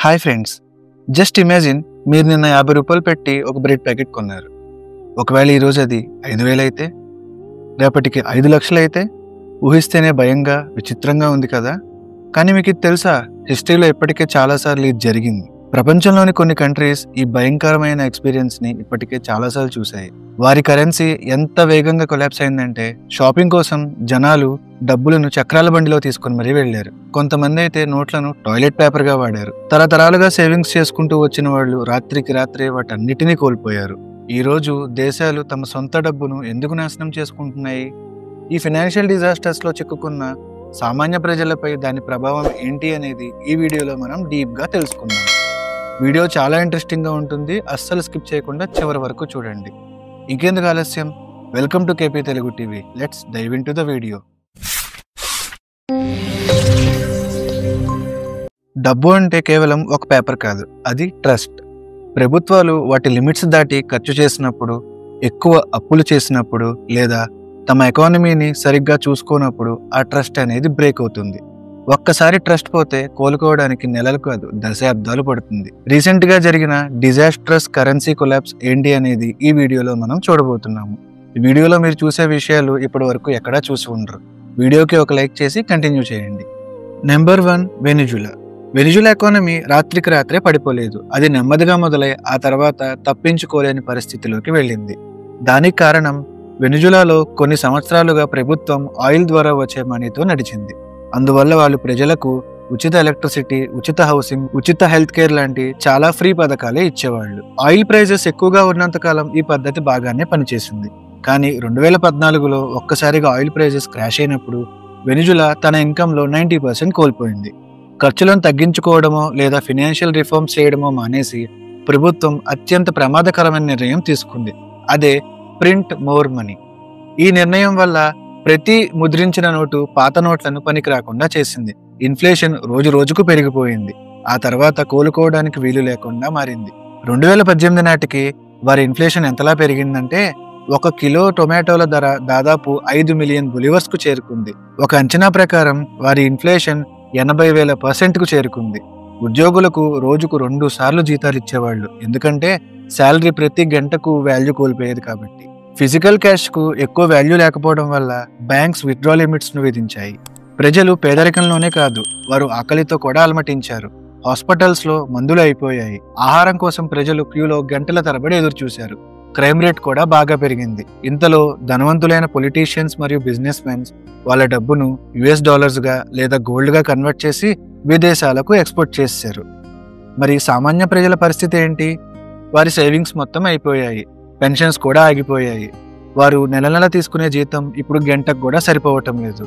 Hi friends, just imagine మీరు నిన్న 50 రూపాయలు పెట్టి ఒక బ్రెడ్ ప్యాకెట్ కొన్నారు. ఒకవేళ ఈరోజు అది 5,000 అయితే, రేపటికి 5 లక్షలు అయితే ఊహిస్తేనే భయంగా విచిత్రంగా ఉంది కదా. కానీ మీకు ఇది తెలుసా, హిస్టరీలో ఇప్పటికే చాలాసార్లు ఇది జరిగింది. ప్రపంచంలోని కొన్ని కంట్రీస్ ఈ భయంకరమైన ఎక్స్పీరియన్స్ని ఇప్పటికే చాలాసార్లు చూశాయి. వారి కరెన్సీ ఎంత వేగంగా కొలాప్స్ అయిందంటే షాపింగ్ కోసం జనాలు డబ్బులను చక్రాల బండిలో తీసుకుని మరీ వెళ్లారు. కొంతమంది అయితే నోట్లను టాయిలెట్ పేపర్గా వాడారు. తరతరాలుగా సేవింగ్స్ చేసుకుంటూ వచ్చిన వాళ్ళు రాత్రికి రాత్రే వాటన్నిటినీ కోల్పోయారు. ఈ రోజు దేశాలు తమ సొంత డబ్బును ఎందుకు నాశనం చేసుకుంటున్నాయి? ఈ ఫైనాన్షియల్ డిజాస్టర్స్లో చిక్కుకున్న సామాన్య ప్రజలపై దాని ప్రభావం ఏంటి అనేది ఈ వీడియోలో మనం డీప్గా తెలుసుకుందాం. వీడియో చాలా ఇంట్రెస్టింగ్గా ఉంటుంది, అస్సలు స్కిప్ చేయకుండా చివరి వరకు చూడండి. ఇంకెందుకు ఆలస్యం, welcome to KP Telugu TV. Let's dive into the video. డబ్బు అంటే కేవలం ఒక పేపర్ కాదు, అది ట్రస్ట్. ప్రభుత్వాలు వాటి లిమిట్స్ దాటి ఖర్చు చేసినప్పుడు, ఎక్కువ అప్పులు చేసినప్పుడు లేదా తమ ఎకానమీని సరిగ్గా చూసుకోనప్పుడు ఆ ట్రస్ట్ అనేది బ్రేక్ అవుతుంది. ఒక్కసారి ట్రస్ట్ పోతే కోలుకోవడానికి నెలలు కాదు, దశాబ్దాలు పడుతుంది. రీసెంట్ గా జరిగిన డిజాస్ట్రస్ కరెన్సీ కొలాప్స్ ఏంటి అనేది ఈ వీడియోలో మనం చూడబోతున్నాము. ఈ వీడియోలో మీరు చూసే విషయాలు ఇప్పటి వరకు ఎక్కడా చూసి ఉండరు. వీడియోకి ఒక లైక్ చేసి కంటిన్యూ చేయండి. Number 1, Venezuela. వెనిజులా ఎకానమీ రాత్రికి రాత్రే పడిపోలేదు. అది నెమ్మదిగా మొదలై ఆ తర్వాత తప్పించుకోలేని పరిస్థితిలోకి వెళ్ళింది. దానికి కారణం, వెనిజులాలో కొన్ని సంవత్సరాలుగా ప్రభుత్వం ఆయిల్ ద్వారా వచ్చే మనీతో నడిచింది. అందువల్ల వాళ్ళు ప్రజలకు ఉచిత ఎలక్ట్రిసిటీ, ఉచిత హౌసింగ్, ఉచిత హెల్త్ కేర్ లాంటి చాలా ఫ్రీ పథకాలే ఇచ్చేవాళ్ళు. ఆయిల్ ప్రైజెస్ ఎక్కువగా ఉన్నంతకాలం ఈ పద్ధతి బాగానే పనిచేసింది. కానీ 2014లో ఒక్కసారిగా ఆయిల్ ప్రైజెస్ క్రాష్ అయినప్పుడు వెనిజులా తన ఇన్కంలో 90% కోల్పోయింది. ఖర్చులను తగ్గించుకోవడమో లేదా ఫినాన్షియల్ రిఫార్మ్స్ చేయడమో మానేసి ప్రభుత్వం అత్యంత ప్రమాదకరమైన నిర్ణయం తీసుకుంది. అదే ప్రింట్ మోర్ మనీ. ఈ నిర్ణయం వల్ల ప్రతి ముద్రించిన నోటు పాత నోట్లను పనికి రాకుండా చేసింది. ఇన్ఫ్లేషన్ రోజు రోజుకు పెరిగిపోయింది. ఆ తర్వాత కోలుకోవడానికి వీలు లేకుండా మారింది. 2018 నాటికి వారి ఇన్ఫ్లేషన్ ఎంతలా పెరిగిందంటే 1 కిలో టొమాటోల ధర దాదాపు 5 మిలియన్ బొలివర్స్కు చేరుకుంది. ఒక అంచనా ప్రకారం వారి ఇన్ఫ్లేషన్ 80,000% చేరుకుంది. ఉద్యోగులకు రోజుకు 2 సార్లు జీతాలు ఇచ్చేవాళ్ళు, ఎందుకంటే శాలరీ ప్రతి గంటకు వాల్యూ కోల్పోయేది కాబట్టి. ఫిజికల్ క్యాష్ కు ఎక్కువ వాల్యూ లేకపోవడం వల్ల బ్యాంక్స్ విత్డ్రా లిమిట్స్ ను విధించాయి. ప్రజలు పేదరికంలోనే కాదు, వారు ఆకలితో కూడా అలమటించారు. హాస్పిటల్స్ లో మందులు అయిపోయాయి. ఆహారం కోసం ప్రజలు క్యూలో గంటల తరబడి ఎదురు చూశారు. క్రైమ్ రేట్ కూడా బాగా పెరిగింది. ఇంతలో ధనవంతులైన పొలిటీషియన్స్ మరియు బిజినెస్ మెన్స్ వాళ్ళ డబ్బును US గా లేదా గోల్డ్ గా కన్వర్ట్ చేసి విదేశాలకు ఎక్స్పోర్ట్ చేశారు. మరి సామాన్య ప్రజల పరిస్థితి ఏంటి? వారి సేవింగ్స్ మొత్తం అయిపోయాయి. పెన్షన్స్ కూడా ఆగిపోయాయి. వారు నెల నెల తీసుకునే జీతం ఇప్పుడు గంటకు కూడా సరిపోవటం లేదు.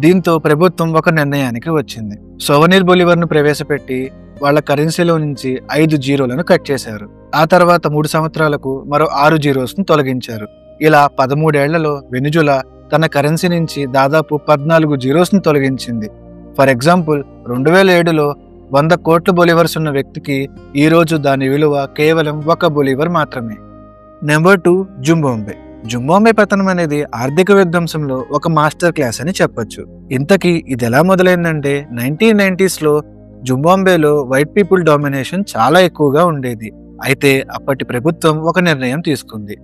దీంతో ప్రభుత్వం ఒక నిర్ణయానికి వచ్చింది. సోవనీర్ బొలివర్ను ప్రవేశపెట్టి వాళ్ళ కరెన్సీలో నుంచి 5 జీరోలను కట్ చేశారు. ఆ తర్వాత 3 సంవత్సరాలకు మరో 6 జీరోస్ను తొలగించారు. ఇలా 13 ఏళ్లలో వెనిజులా తన కరెన్సీ నుంచి దాదాపు 14 జీరోస్ను తొలగించింది. ఫర్ ఎగ్జాంపుల్, 2007లో 100 కోట్ల బొలివర్స్ ఉన్న వ్యక్తికి ఈ రోజు దాని విలువ కేవలం 1 బొలివర్ మాత్రమే. Number 2, Zimbabwe. జింబాబ్వే పతనం అనేది ఆర్థిక విధ్వంసంలో ఒక మాస్టర్ క్లాస్ అని చెప్పొచ్చు. ఇంతకీ ఇది ఎలా మొదలైందంటే 1990sలో జింబాబ్వేలో వైట్ పీపుల్ డామినేషన్ చాలా ఎక్కువగా ఉండేది. అయితే అప్పటి ప్రభుత్వం ఒక నిర్ణయం తీసుకుంది.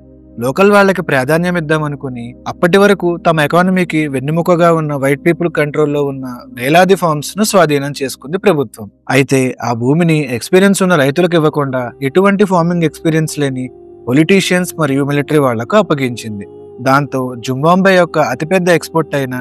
లోకల్ వాళ్ళకి ప్రాధాన్యం ఇద్దామనుకుని అప్పటి వరకు తమ ఎకానమీకి వెన్నెముకగా ఉన్న వైట్ పీపుల్ కంట్రోల్లో ఉన్న వేలాది ఫార్మ్స్ ను స్వాధీనం చేసుకుంది ప్రభుత్వం. అయితే ఆ భూమిని ఎక్స్పీరియన్స్ ఉన్న రైతులకు ఇవ్వకుండా ఎటువంటి ఫార్మింగ్ ఎక్స్పీరియన్స్ లేని పొలిటీషియన్స్ మరియు మిలిటరీ వాళ్లకు అప్పగించింది. దాంతో జింబాబ్వే యొక్క అతిపెద్ద ఎక్స్పోర్ట్ అయిన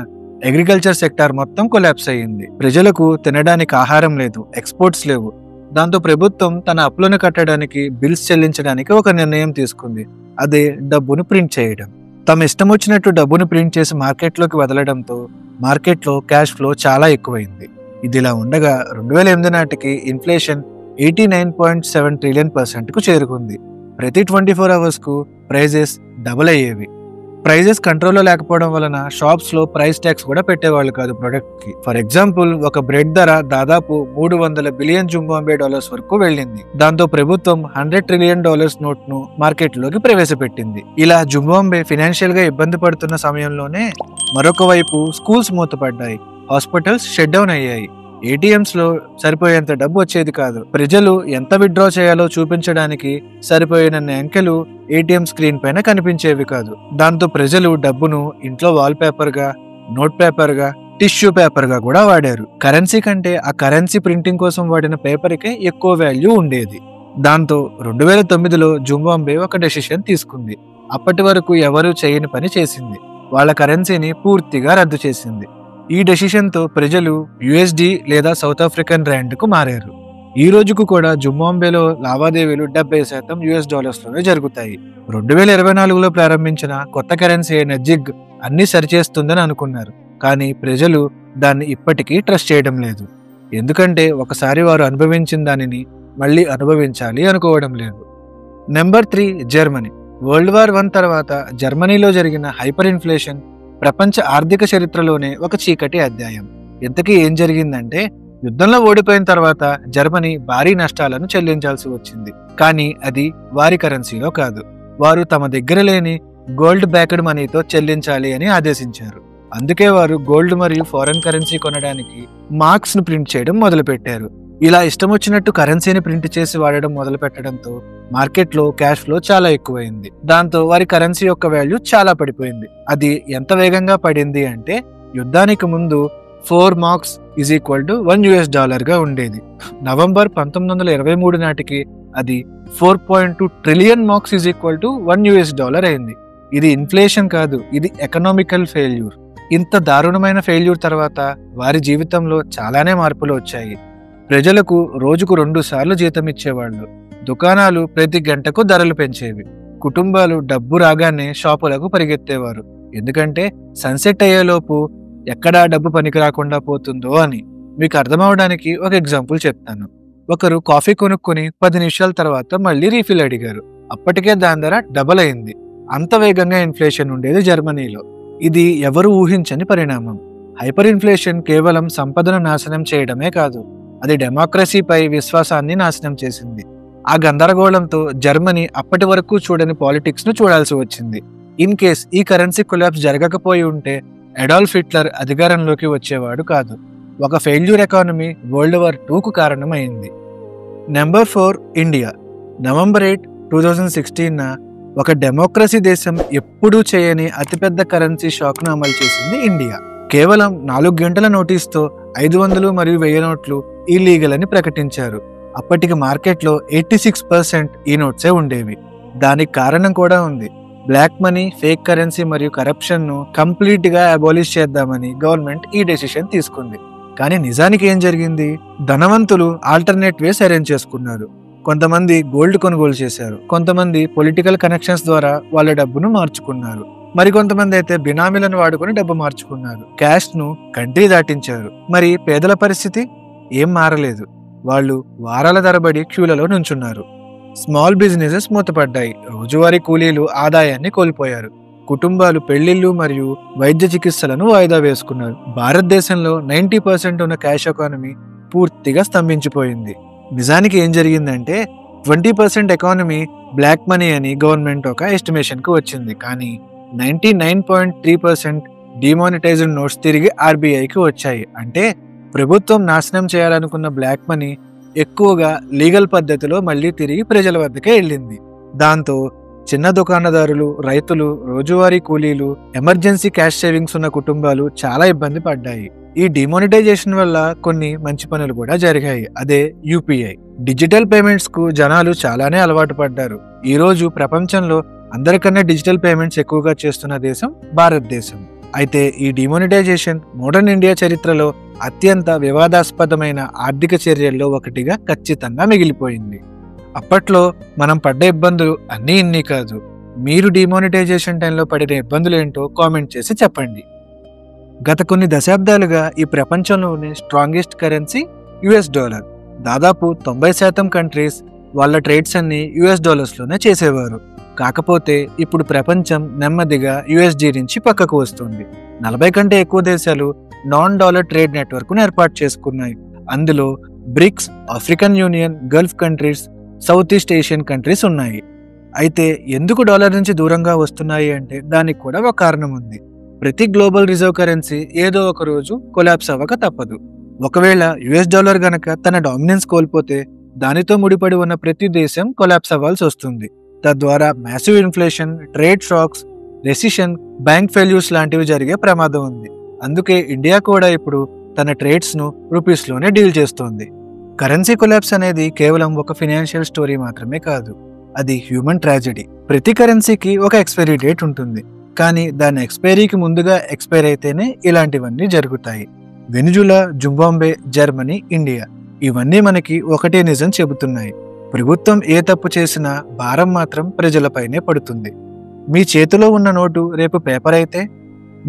అగ్రికల్చర్ సెక్టార్ మొత్తం కొలాప్స్ అయ్యింది. ప్రజలకు తినడానికి ఆహారం లేదు, ఎక్స్పోర్ట్స్ లేవు. దాంతో ప్రభుత్వం తన అప్పులను కట్టడానికి, బిల్స్ చెల్లించడానికి ఒక నిర్ణయం తీసుకుంది. అదే డబ్బును ప్రింట్ చేయడం. తమ ఇష్టం వచ్చినట్టు డబ్బును ప్రింట్ చేసి మార్కెట్లోకి వదలడంతో మార్కెట్లో క్యాష్ ఫ్లో చాలా ఎక్కువైంది. ఇదిలా ఉండగా 2008 నాటికి ఇన్ఫ్లేషన్ 89.7 ట్రిలియన్% చేరుకుంది. ప్రతి 24 అవర్స్కు ప్రైజెస్ డబుల్ అయ్యేవి. ప్రైజెస్ కంట్రోల్లో లేకపోవడం వలన షాప్స్ లో ప్రైస్ ట్యాక్స్ కూడా పెట్టేవాళ్ళు కాదు ప్రొడక్ట్ కి. ఫర్ ఎగ్జాంపుల్, ఒక బ్రెడ్ ధర దాదాపు 300 బిలియన్ జింబాబ్వే డాలర్స్ వరకు వెళ్ళింది. దాంతో ప్రభుత్వం $100 ట్రిలియన్ నోట్ ను మార్కెట్ లోకి ప్రవేశపెట్టింది. ఇలా జింబాబ్వే ఫైనాన్షియల్ గా ఇబ్బంది పడుతున్న సమయంలోనే మరొక వైపు స్కూల్స్ మూతపడ్డాయి, హాస్పిటల్స్ షట్ డౌన్ అయ్యాయి, ఏటీఎంస్ లో సరిపోయేంత డబ్బు వచ్చేది కాదు. ప్రజలు ఎంత విత్డ్రా చేయాలో చూపించడానికి సరిపోయినన్ని అంకెలు ఏటీఎం స్క్రీన్ పైన కనిపించేవి కాదు. దాంతో ప్రజలు డబ్బును ఇంట్లో వాల్ పేపర్ గా, నోట్ పేపర్ గా, టిష్యూ పేపర్ గా కూడా వాడారు. కరెన్సీ కంటే ఆ కరెన్సీ ప్రింటింగ్ కోసం వాడిన పేపర్కే ఎక్కువ వాల్యూ ఉండేది. దాంతో 2009లో జింబాబ్వే ఒక డెసిషన్ తీసుకుంది. అప్పటి వరకు ఎవరూ చేయని పని చేసింది. వాళ్ళ కరెన్సీని పూర్తిగా రద్దు చేసింది. ఈ డెసిషన్ తో ప్రజలు యుఎస్డి లేదా సౌత్ ఆఫ్రికన్ ర్యాండ్ కు మారారు. ఈ రోజుకు కూడా జింబాబ్వేలో లావాదేవీలు 70% యుఎస్ డాలర్స్ లోనే జరుగుతాయి. 2024లో ప్రారంభించిన కొత్త కరెన్సీ అయిన జిగ్ అన్ని సరిచేస్తుందని అనుకున్నారు. కానీ ప్రజలు దాన్ని ఇప్పటికీ ట్రస్ట్ చేయడం లేదు. ఎందుకంటే ఒకసారి వారు అనుభవించిన దానిని మళ్ళీ అనుభవించాలి అనుకోవడం లేదు. Number 3 Germany. వరల్డ్ వార్ 1 తర్వాత జర్మనీలో జరిగిన హైపర్ ఇన్ఫ్లేషన్ ప్రపంచ ఆర్థిక చరిత్రలోనే ఒక చీకటి అధ్యాయం. ఇంతకీ ఏం జరిగిందంటే, యుద్ధంలో ఓడిపోయిన తర్వాత జర్మనీ భారీ నష్టాలను చెల్లించాల్సి వచ్చింది. కానీ అది వారి కరెన్సీలో కాదు. వారు తమ దగ్గర లేని గోల్డ్ బ్యాక్డ్ మనీతో చెల్లించాలి అని ఆదేశించారు. అందుకే వారు గోల్డ్ మరియు ఫారెన్ కరెన్సీ కొనడానికి మార్క్స్ ను ప్రింట్ చేయడం మొదలుపెట్టారు. ఇలా ఇష్టం వచ్చినట్టు కరెన్సీని ప్రింట్ చేసి వాడడం మొదలు పెట్టడంతో మార్కెట్లో క్యాష్ ఫ్లో చాలా ఎక్కువైంది. దాంతో వారి కరెన్సీ యొక్క వాల్యూ చాలా పడిపోయింది. అది ఎంత వేగంగా పడింది అంటే, యుద్ధానికి ముందు 4 మార్క్స్ ఈజ్ ఈక్వల్ టు $1 గా ఉండేది. నవంబర్ 1923 నాటికి అది 4.2 trillion marks is equal to $1 అయింది. ఇది ఇన్ఫ్లేషన్ కాదు, ఇది ఎకనామికల్ ఫెయిల్యూర్. ఇంత దారుణమైన ఫెయిల్యూర్ తర్వాత వారి జీవితంలో చాలానే మార్పులు వచ్చాయి. ప్రజలకు రోజుకు 2 సార్లు జీతం ఇచ్చేవాళ్ళు. దుకాణాలు ప్రతి గంటకు ధరలు పెంచేవి. కుటుంబాలు డబ్బు రాగానే షాపులకు పరిగెత్తేవారు. ఎందుకంటే సన్సెట్ అయ్యేలోపు ఎక్కడా డబ్బు పనికి రాకుండా పోతుందో అని. మీకు అర్థమవడానికి ఒక ఎగ్జాంపుల్ చెప్తాను. ఒకరు కాఫీ కొనుక్కొని 10 నిమిషాల తర్వాత మళ్ళీ రీఫిల్ అడిగారు. అప్పటికే దాని ధర డబల్ అయింది. అంత వేగంగా ఇన్ఫ్లేషన్ ఉండేది జర్మనీలో. ఇది ఎవరు ఊహించని పరిణామం. హైపర్ ఇన్ఫ్లేషన్ కేవలం సంపదను నాశనం చేయడమే కాదు, అది డెమోక్రసీపై విశ్వాసాన్ని నాశనం చేసింది. ఆ గందరగోళంతో జర్మనీ అప్పటి వరకు చూడని పాలిటిక్స్ ను చూడాల్సి వచ్చింది. ఇన్ కేస్ ఈ కరెన్సీ కొలాప్స్ జరగకపోయి ఉంటే అడాల్ఫ్ హిట్లర్ అధికారంలోకి వచ్చేవాడు కాదు. ఒక ఫెయిల్యూర్ ఎకానమీ వరల్డ్ వార్ 2కు కారణమైంది. Number 4 India. నవంబర్ 8, 2016 ఒక డెమోక్రసీ దేశం ఎప్పుడూ చేయని అతిపెద్ద కరెన్సీ షాక్ ను అమలు చేసింది ఇండియా. కేవలం 4 గంటల నోటీస్తో 500 మరియు 1000 నోట్లు ఇల్లీగల్ అని ప్రకటించారు. అప్పటికి మార్కెట్లో 86% ఈ నోట్సే ఉండేవి. దానికి కారణం కూడా ఉంది. బ్లాక్ మనీ, ఫేక్ కరెన్సీ మరియు కరప్షన్ ను కంప్లీట్ గా అబాలిష్ చేద్దామని గవర్నమెంట్ ఈ డెసిషన్ తీసుకుంది. కానీ నిజానికి ఏం జరిగింది? ధనవంతులు ఆల్టర్నేట్ వేస్ అరేంజ్ చేసుకున్నారు. కొంతమంది గోల్డ్ కొనుగోలు చేశారు. కొంతమంది పొలిటికల్ కనెక్షన్స్ ద్వారా వాళ్ళ డబ్బును మార్చుకున్నారు. మరికొంతమంది అయితే బినామీలను వాడుకొని డబ్బు మార్చుకున్నారు. క్యాష్ ను కంట్రీ దాటించారు. మరి పేదల పరిస్థితి ఏం మారలేదు. వాళ్ళు వారాల తరబడి క్యూలలో నుంచున్నారు. Small businesses మూతపడ్డాయి. రోజువారీ కూలీలు ఆదాయాన్ని కోల్పోయారు. కుటుంబాలు పెళ్లిళ్లు మరియు వైద్య చికిత్సలను వాయిదా వేసుకున్నారు. భారతదేశంలో 90% ఉన్న క్యాష్ ఎకానమీ పూర్తిగా స్తంభించిపోయింది. నిజానికి ఏం జరిగిందంటే 20% ఎకానమీ బ్లాక్ మనీ అని గవర్నమెంట్ ఒక ఎస్టిమేషన్ కు వచ్చింది. కానీ 99.3% డిమానిటైజ్డ్ నోట్స్ తిరిగి ఆర్బీఐకి వచ్చాయి. అంటే ప్రభుత్వం నాశనం చేయాలనుకున్న బ్లాక్ మనీ ఎక్కువగా లీగల్ పద్ధతిలో మళ్ళీ తిరిగి ప్రజల వద్దకే వెళ్ళింది. దాంతో చిన్న దుకాణదారులు, రైతులు, రోజువారీ కూలీలు, ఎమర్జెన్సీ క్యాష్ సేవింగ్స్ ఉన్న కుటుంబాలు చాలా ఇబ్బంది పడ్డాయి. ఈ డిమానిటైజేషన్ వల్ల కొన్ని మంచి పనులు కూడా జరిగాయి. అదే యూపీఐ. డిజిటల్ పేమెంట్స్ కు జనాలు చాలానే అలవాటు పడ్డారు. ఈ రోజు ప్రపంచంలో అందరికన్నా డిజిటల్ పేమెంట్స్ ఎక్కువగా చేస్తున్న దేశం భారతదేశం. అయితే ఈ డిమానిటైజేషన్ మోడర్న్ ఇండియా చరిత్రలో అత్యంత వివాదాస్పదమైన ఆర్థిక చర్యల్లో ఒకటిగా ఖచ్చితంగా మిగిలిపోయింది. అప్పట్లో మనం పడ్డ ఇబ్బందులు అన్నీ ఇన్ని కాదు. మీరు డిమానిటైజేషన్ టైంలో పడిన ఇబ్బందులు ఏంటో కామెంట్ చేసి చెప్పండి. గత కొన్ని దశాబ్దాలుగా ఈ ప్రపంచంలోని స్ట్రాంగెస్ట్ కరెన్సీ యుఎస్ డాలర్. దాదాపు 90% కంట్రీస్ వాళ్ళ ట్రేడ్స్ అన్ని యుఎస్ డాలర్స్ లోనే చేసేవారు. కాకపోతే ఇప్పుడు ప్రపంచం నెమ్మదిగా యుఎస్డి నుంచి పక్కకు వస్తుంది. 40 కంటే ఎక్కువ దేశాలు నాన్ డాలర్ ట్రేడ్ నెట్వర్క్ ను ఏర్పాటు చేసుకున్నాయి. అందులో BRICS, African Union, Gulf countries, South East Asian countries ఉన్నాయి. అయితే ఎందుకు డాలర్ నుంచి దూరంగా వస్తున్నాయి అంటే దానికి కూడా ఒక కారణం ఉంది. ప్రతి గ్లోబల్ రిజర్వ్ కరెన్సీ ఏదో ఒక రోజు కొలాప్స్ అవ్వక తప్పదు. 2021 జూన్ 20 2023 వరకు 100 డాలర్ ఒకవేళ యుఎస్ డాలర్ గనక తన డామినెన్స్ కోల్పోతే దానితో ముడిపడి ఉన్న ప్రతి దేశం కొలాప్స్ అవ్వాల్సి వస్తుంది. తద్వారా massive inflation, trade shocks, recession, bank failures లాంటివి జరిగే ప్రమాదం ఉంది. అందుకే ఇండియా కూడా ఇప్పుడు తన ట్రేడ్స్ ను రూపీస్లోనే డీల్ చేస్తోంది. కరెన్సీ కొలాప్స్ అనేది కేవలం ఒక ఫినాన్షియల్ స్టోరీ మాత్రమే కాదు, అది హ్యూమన్ ట్రాజెడీ. ప్రతి కరెన్సీకి ఒక ఎక్స్పైరీ డేట్ ఉంటుంది, కానీ దాని ఎక్స్పైరీకి ముందుగా ఎక్స్పైర్ అయితేనే ఇలాంటివన్నీ జరుగుతాయి. వెనిజులా, జింబాబ్వే, జర్మనీ, ఇండియా ఇవన్నీ మనకి ఒకటే నిజం చెబుతున్నాయి. ప్రభుత్వం ఏ తప్పు చేసినా భారం మాత్రం ప్రజలపైనే పడుతుంది. మీ చేతిలో ఉన్న నోటు రేపు పేపర్ అయితే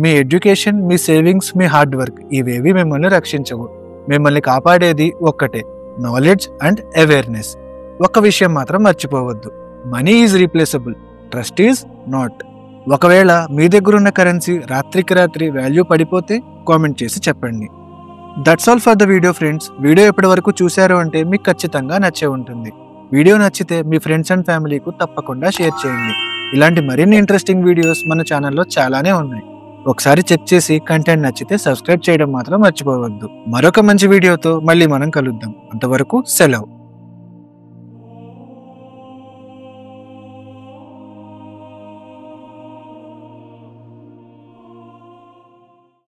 మీ ఎడ్యుకేషన్, మీ సేవింగ్స్, మీ హార్డ్ వర్క్ ఇవేవి మిమ్మల్ని రక్షించవు. మిమ్మల్ని కాపాడేది ఒక్కటే, నాలెడ్జ్ అండ్ అవేర్నెస్. ఒక్క విషయం మాత్రం మర్చిపోవద్దు, money is replaceable, trust is not. ఒకవేళ మీ దగ్గరున్న కరెన్సీ రాత్రికి రాత్రి వాల్యూ పడిపోతే కామెంట్ చేసి చెప్పండి. That's all for the video friends. Video ఎప్పటి వరకు చూశారు అంటే మీకు ఖచ్చితంగా నచ్చే ఉంటుంది. వీడియో నచ్చితే మీ ఫ్రెండ్స్ అండ్ ఫ్యామిలీకు తప్పకుండా షేర్ చేయండి. ఇలాంటి మరిన్ని ఇంట్రెస్టింగ్ వీడియోస్ మన ఛానల్లో చాలానే ఉన్నాయి. ఒకసారి చెక్ చేసి కంటెంట్ నచ్చితే సబ్స్క్రైబ్ చేయడం మాత్రం మర్చిపోవద్దు. మరొక మంచి వీడియోతో మళ్ళీ మనం కలుద్దాం. అంతవరకు సెలవు.